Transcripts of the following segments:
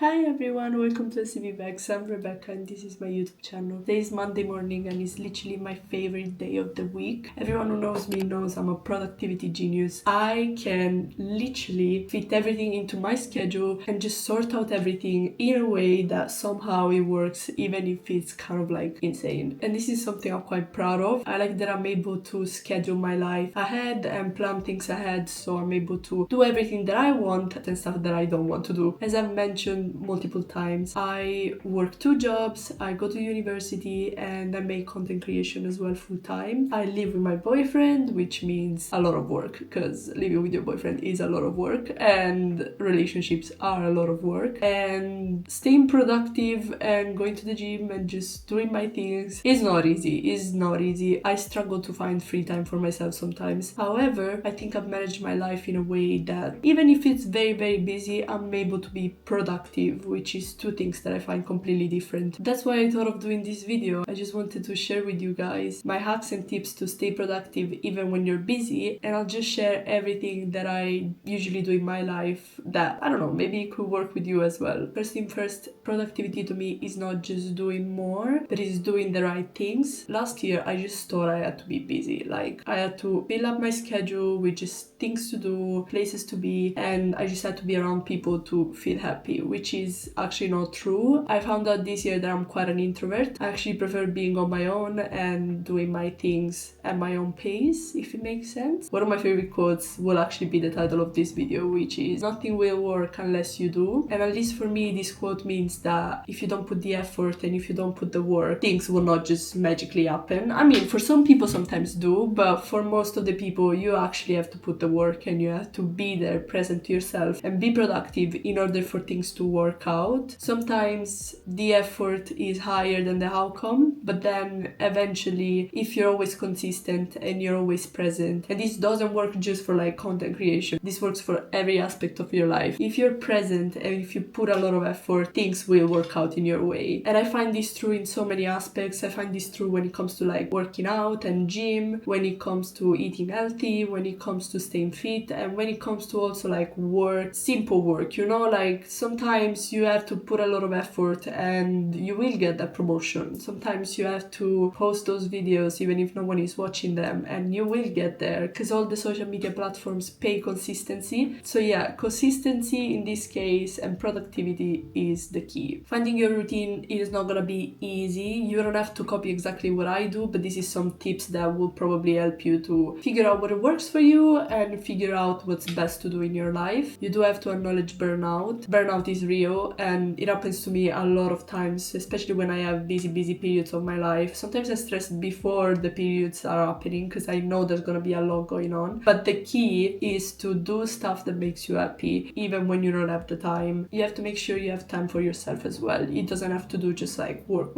Hi everyone, welcome to scvbecks. I'm Rebecca and this is my YouTube channel. Today is Monday morning and it's literally my favorite day of the week. Everyone who knows me knows I'm a productivity genius. I can literally fit everything into my schedule and just sort out everything in a way that somehow it works, even if it's kind of like insane. And this is something I'm quite proud of. I like that I'm able to schedule my life ahead and plan things ahead, so I'm able to do everything that I want and stuff that I don't want to do. As I've mentioned multiple times, I work 2 jobs, I go to university, and I make content creation as well full time. I live with my boyfriend, which means a lot of work, because living with your boyfriend is a lot of work and relationships are a lot of work, and staying productive and going to the gym and just doing my things is not easy. I struggle to find free time for myself sometimes. However, I think I've managed my life in a way that even if it's very busy, I'm able to be productive, which is two things that I find completely different. That's why I thought of doing this video. I just wanted to share with you guys my hacks and tips to stay productive even when you're busy, and I'll just share everything that I usually do in my life that, I don't know, maybe it could work with you as well. First thing first, productivity to me is not just doing more, but it's doing the right things. Last year, I just thought I had to be busy. Like, I had to fill up my schedule with just things to do, places to be, and I just had to be around people to feel happy, which is actually not true. I found out this year that I'm quite an introvert. I actually prefer being on my own and doing my things at my own pace, if it makes sense. One of my favorite quotes will actually be the title of this video, which is, "Nothing will work unless you do." And at least for me, this quote means that if you don't put the effort and if you don't put the work, things will not just magically happen. I mean, for some people sometimes do, but for most of the people, you actually have to put the work and you have to be there, present to yourself, and be productive in order for things to work out. Sometimes the effort is higher than the outcome, but then eventually, if you're always consistent and you're always present, and this doesn't work just for like content creation, this works for every aspect of your life. If you're present and if you put a lot of effort, things will work out in your way. And I find this true in so many aspects. I find this true when it comes to like working out and gym, when it comes to eating healthy, when it comes to staying fit, and when it comes to also like work, simple work, you know, like sometimes you have to put a lot of effort and you will get that promotion. Sometimes you have to post those videos even if no one is watching them, and you will get there because all the social media platforms pay consistency. So yeah, consistency in this case and productivity is the key. Finding your routine is not gonna be easy. You don't have to copy exactly what I do, but this is some tips that will probably help you to figure out what works for you and figure out what's best to do in your life. You do have to acknowledge burnout. Burnout is real and it happens to me a lot of times, especially when I have busy periods of my life. Sometimes I stress before the periods are happening because I know there's gonna be a lot going on. But the key is to do stuff that makes you happy, even when you don't have the time. You have to make sure you have time for yourself as well. It doesn't have to do just like work,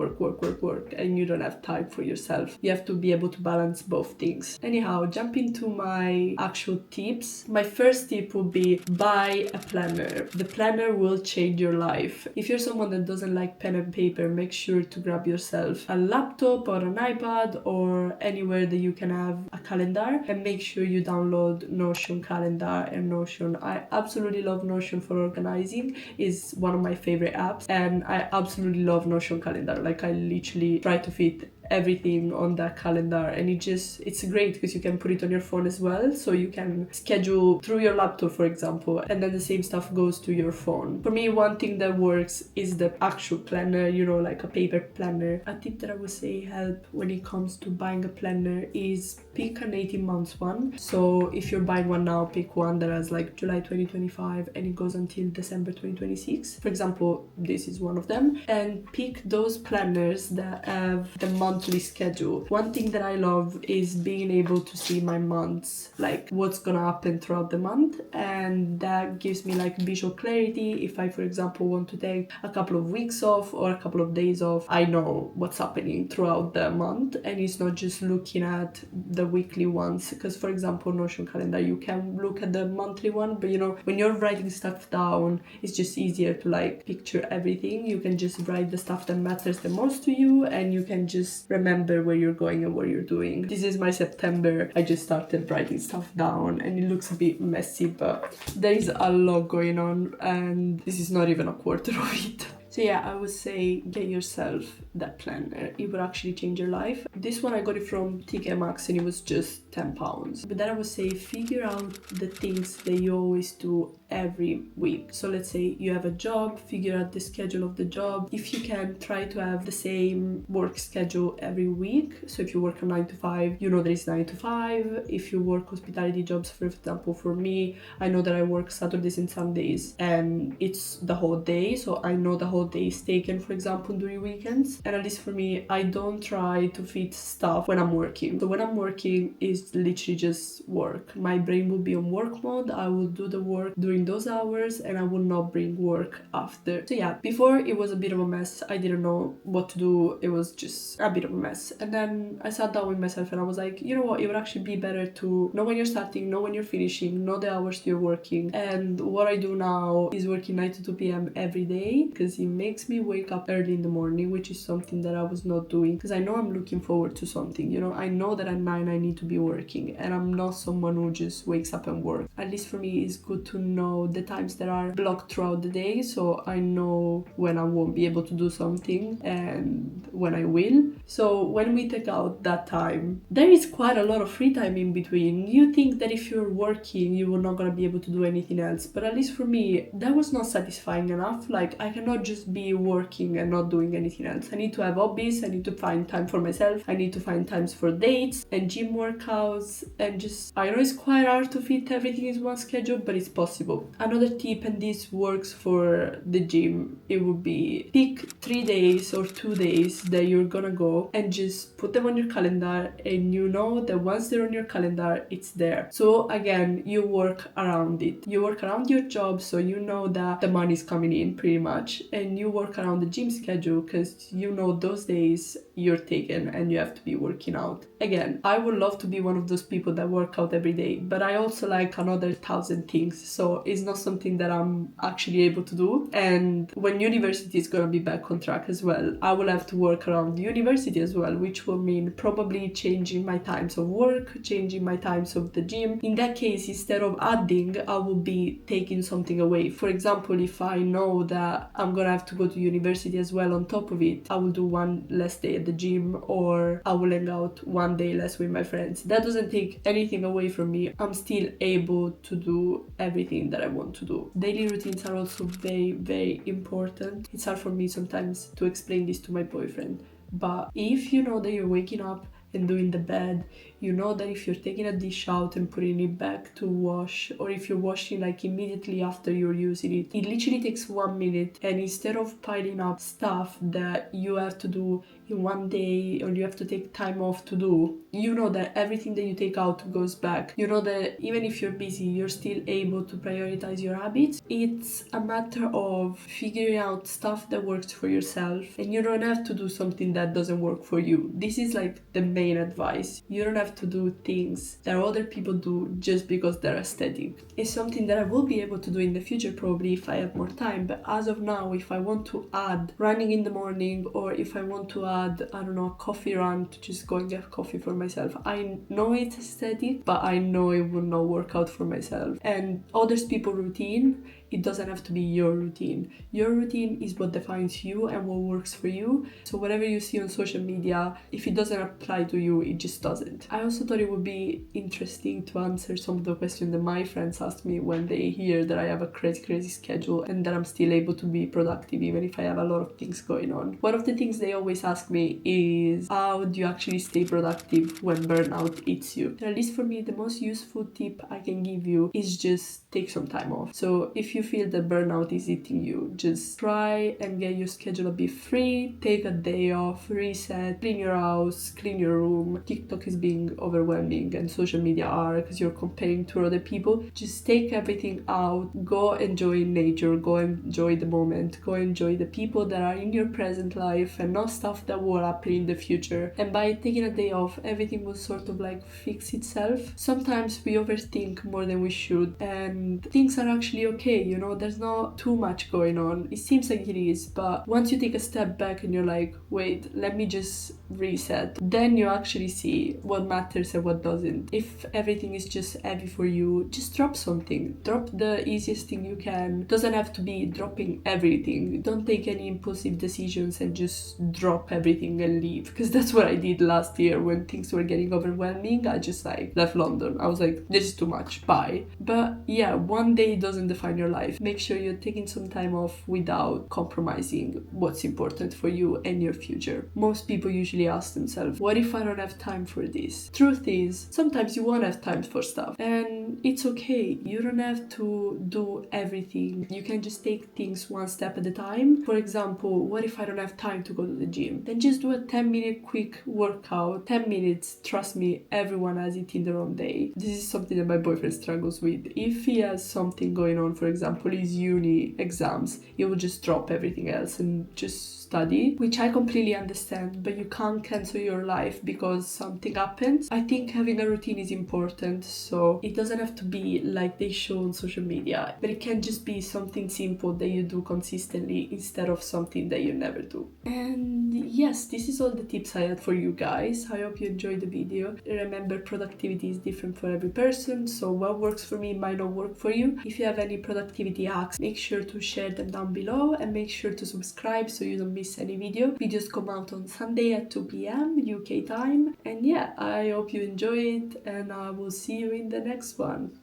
and you don't have time for yourself. You have to be able to balance both things. Anyhow, jump into my actual tips. My first tip would be buy a planner. The planner will change your life. If you're someone that doesn't like pen and paper, make sure to grab yourself a laptop or an iPad or anywhere that you can have a calendar, and make sure you download Notion calendar and Notion. I absolutely love Notion for organizing. It's one of my favorite apps, and I absolutely love Notion calendar. Like, I literally try to fit everything on that calendar, and it's great because you can put it on your phone as well, so you can schedule through your laptop, for example, and then the same stuff goes to your phone. For me, one thing that works is the actual planner, you know, like a paper planner. A tip that I would say help when it comes to buying a planner is pick an 18 months one. So if you're buying one now, pick one that has like July 2025 and it goes until December 2026. For example, this is one of them. And pick those planners that have the monthly schedule. One thing that I love is being able to see my months, like what's gonna happen throughout the month, and that gives me like visual clarity. If I, for example, want to take a couple of weeks off or a couple of days off, I know what's happening throughout the month, and it's not just looking at the the weekly ones, because for example Notion calendar, you can look at the monthly one, but you know, when you're writing stuff down, it's just easier to like picture everything. You can just write the stuff that matters the most to you, and you can just remember where you're going and what you're doing. This is my September. I just started writing stuff down and it looks a bit messy, but there is a lot going on and this is not even a quarter of it. So yeah, I would say get yourself that planner. It would actually change your life. This one I got it from TK Maxx and it was just £10. But then I would say figure out the things that you always do every week. So let's say you have a job, figure out the schedule of the job. If you can, try to have the same work schedule every week. So if you work a 9 to 5, you know there is 9 to 5. If you work hospitality jobs, for example, for me, I know that I work Saturdays and Sundays and it's the whole day. So I know the whole day is taken, for example, during weekends. And at least for me, I don't try to fit stuff when I'm working. So when I'm working, it's literally just work. My brain will be on work mode. I will do the work during those hours and I will not bring work after. So yeah, before it was a bit of a mess. I didn't know what to do. It was just a bit of a mess. And then I sat down with myself and I was like, you know what, it would actually be better to know when you're starting, know when you're finishing, know the hours you're working. And what I do now is working 9 to 2 p.m. every day because it makes me wake up early in the morning, which is something that I was not doing because I know I'm looking forward to something. You know, I know that at 9 I need to be working and I'm not someone who just wakes up and works. At least for me, it's good to know the times that are blocked throughout the day so I know when I won't be able to do something and when I will. So when we take out that time, there is quite a lot of free time in between. You think that if you're working, you were not going to be able to do anything else, but at least for me, that was not satisfying enough. Like, I cannot just be working and not doing anything else. I need to have hobbies, I need to find time for myself, I need to find times for dates and gym workouts, and just, I know it's quite hard to fit everything in one schedule, but it's possible. Another tip, and this works for the gym, it would be pick 3 days or 2 days that you're gonna go and just put them on your calendar, and you know that once they're on your calendar, it's there. So again, you work around it. You work around your job, so you know that the money's coming in pretty much, and you work around the gym schedule because you know those days you're taken and you have to be working out. Again, I would love to be one of those people that work out every day, but I also like another 1,000 things, so it's not something that I'm actually able to do. And when university is gonna be back on track as well, I will have to work around university as well, which will mean probably changing my times of work, changing my times of the gym. In that case, instead of adding, I will be taking something away. For example, if I know that I'm gonna have to go to university as well on top of it, I will do one less day at the gym, or I will hang out one day less with my friends. That doesn't take anything away from me. I'm still able to do everything that I want to do. Daily routines are also very, very important. It's hard for me sometimes to explain this to my boyfriend, but if you know that you're waking up and doing the bed, you know that if you're taking a dish out and putting it back to wash, or if you're washing like immediately after you're using it, it literally takes 1 minute, and instead of piling up stuff that you have to do in one day or you have to take time off to do, you know that everything that you take out goes back. You know that even if you're busy, you're still able to prioritize your habits. It's a matter of figuring out stuff that works for yourself, and you don't have to do something that doesn't work for you. This is like the main advice. You don't have to do things that other people do just because they're aesthetic. It's something that I will be able to do in the future probably if I have more time, but as of now, if I want to add running in the morning, or if I want to add, I don't know, a coffee run to just go and get coffee for myself, I know it's aesthetic, but I know it will not work out for myself. And others people's routine, it doesn't have to be your routine. Your routine is what defines you and what works for you. So whatever you see on social media, if it doesn't apply to you, it just doesn't. I also thought it would be interesting to answer some of the questions that my friends ask me when they hear that I have a crazy schedule and that I'm still able to be productive even if I have a lot of things going on. One of the things they always ask me is, how do you actually stay productive when burnout eats you? And at least for me, the most useful tip I can give you is just take some time off. So if you feel that burnout is hitting you, just try and get your schedule a bit free, take a day off, reset, clean your house, clean your room. TikTok is being overwhelming and social media are, because you're comparing to other people. Just take everything out, go enjoy nature, go enjoy the moment, go enjoy the people that are in your present life and not stuff that will happen in the future. And by taking a day off, everything will sort of like fix itself. Sometimes we overthink more than we should, and things are actually okay, you know, there's not too much going on. It seems like it is, but once you take a step back and you're like, wait, let me just reset, then you actually see what matters and what doesn't. If everything is just heavy for you, just drop something. Drop the easiest thing you can. Doesn't have to be dropping everything. Don't take any impulsive decisions and just drop everything and leave, because that's what I did last year when things were getting overwhelming. I just like left London. I was like, this is too much, bye. But yeah, one day doesn't define your life. Make sure you're taking some time off without compromising what's important for you and your future. Most people usually ask themselves, what if I don't have time for this? Truth is, sometimes you won't have time for stuff, and it's okay. You don't have to do everything. You can just take things one step at a time. For example, what if I don't have time to go to the gym? Then just do a 10-minute quick workout. 10 minutes, trust me, everyone has it in their own day. This is something that my boyfriend struggles with. If he has something going on, for example, his uni exams, he will just drop everything else and just study, which I completely understand, but you can't cancel your life because something happens. I think having a routine is important, so it doesn't have to be like they show on social media, but it can just be something simple that you do consistently instead of something that you never do. And yes, this is all the tips I had for you guys. I hope you enjoyed the video. Remember, productivity is different for every person, so what works for me might not work for you. If you have any productivity hacks, make sure to share them down below and make sure to subscribe so you don't miss any video. Videos come out on Sunday at 2 p.m. UK time. And yeah, I hope you enjoy it, and I will see you in the next one.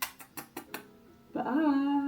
Bye!